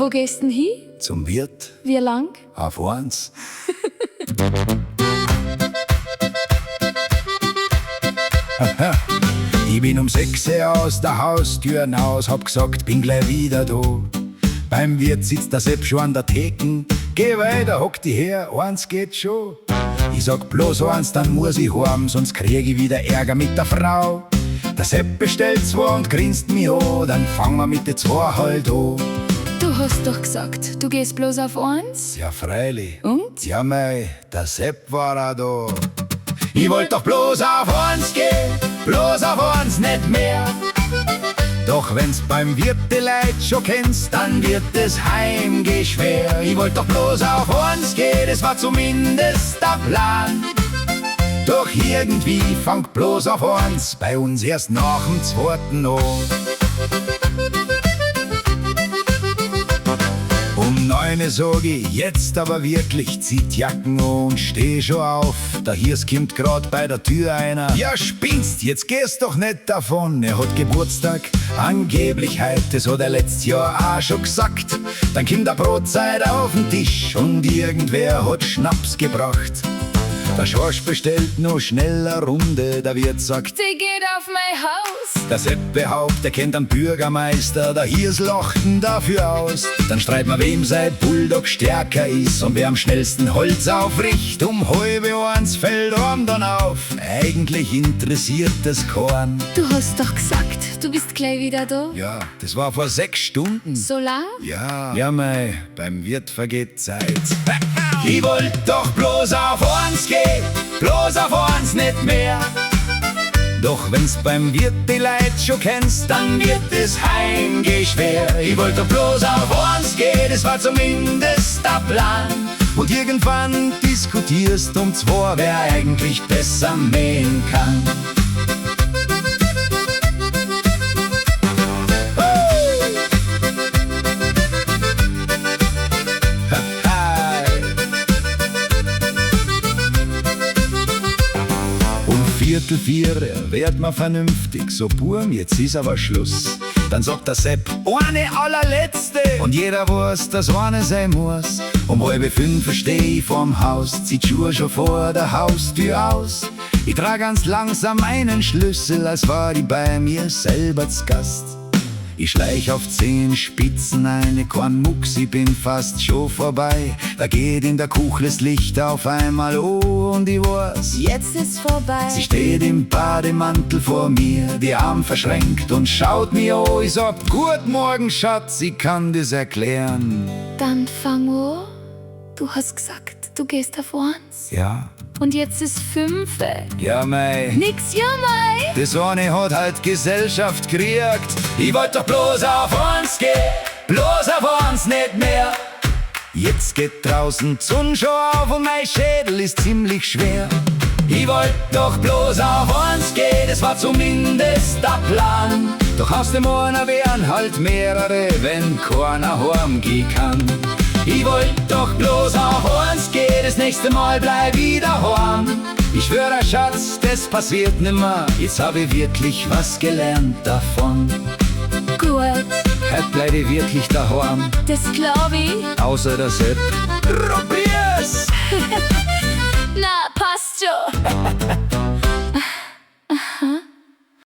Wo gehst denn hin? Zum Wirt, Wie lang? auf eins. Ich bin um 6 Uhr aus der Haustür hinaus, hab gesagt, bin gleich wieder da. Beim Wirt sitzt der Sepp schon an der Theken. Geh weiter, hock die her, eins geht schon. Ich sag bloß eins, dann muss ich heim, sonst krieg ich wieder Ärger mit der Frau. Der Sepp bestellt zwei und grinst mich an, dann fangen wir mit den zwei halt an. Du hast doch gesagt, du gehst bloß auf eins? Ja, freilich. Und? Ja, mei, der Sepp war auch da. Ich wollt doch bloß auf eins gehen, bloß auf eins, nicht mehr. Doch wenn's beim Wirt die Leute schon kennst, dann wird es heimgeh schwer. Ich wollt doch bloß auf eins gehen, das war zumindest der Plan. Doch irgendwie fangt bloß auf eins bei uns erst nach dem zweiten an. Um 9 sag ich, jetzt aber wirklich, zieht Jacken an und steh schon auf. Der Hirs kommt grad bei der Tür einer. Ja, spinnst, jetzt gehst doch nicht davon. Er hat Geburtstag, angeblich heute, das hat er letztes Jahr auch schon gesagt. Dann kommt der Brotzeit auf den Tisch und irgendwer hat Schnaps gebracht. Der Schorsch bestellt noch schnell eine Runde, der Wirt sagt, Sie geht auf mein Haus. der Sepp behauptet, er kennt einen Bürgermeister, der Hirs lachten dafür aus. Dann streit man, wem sein Bulldog stärker ist und wer am schnellsten Holz aufricht. Um 12:30 fällt einem dann auf, eigentlich interessiert das keinen. Du hast doch gesagt, du bist gleich wieder da. Ja, das war vor 6 Stunden. Solar? Ja, mei, beim Wirt vergeht Zeit. Ich wollt doch bloß auf eins gehen, bloß auf eins, nicht mehr. Doch wenn's beim Wirt die Leute schon kennst, dann wird es heimgeh schwer. Ich wollt doch bloß auf eins gehen, das war zumindest der Plan. Und irgendwann diskutierst um 2, wer eigentlich besser mähen kann. Viertel 4 wird man vernünftig, so Burm, jetzt ist aber Schluss. Dann sagt der Sepp, eine allerletzte, und jeder weiß, dass eine sein muss. Um 4:30 steh ich vorm Haus, zieht Schuhe schon vor der Haustür aus. Ich trag ganz langsam einen Schlüssel, als war ich bei mir selber zu Gast. Ich schleich auf 10 Spitzen eine, kein Mucks, ich bin fast schon vorbei. Da geht in der Kuch das Licht auf einmal und ich weiß, Jetzt ist vorbei. sie steht im Bademantel vor mir, die Arme verschränkt und schaut mir an. Ich sag, Guten Morgen, Schatz, ich kann das erklären. Dann fang an. Du hast gesagt, du gehst auf eins. Ja, Und jetzt ist 5. ja, mei. Nix, ja, mei. Das eine hat halt Gesellschaft gekriegt. Ich wollt doch bloß auf eins gehen, bloß auf eins, nicht mehr. Jetzt geht draußen die Sonne schon auf und mein Schädel ist ziemlich schwer. Ich wollt doch bloß auf eins gehen, das war zumindest der Plan. Doch aus dem einer wären halt mehrere, wenn keiner heimgehen kann. Ich wollt doch bloß auf eins gehen, das nächste Mal bleib wieder heim. Ich schwöre, Schatz, das passiert nimmer, jetzt hab ich wirklich was gelernt davon. Gut, Heute bleib ich wirklich daheim, das glaub ich. außer der Sepp. Probier's! Na, passt schon.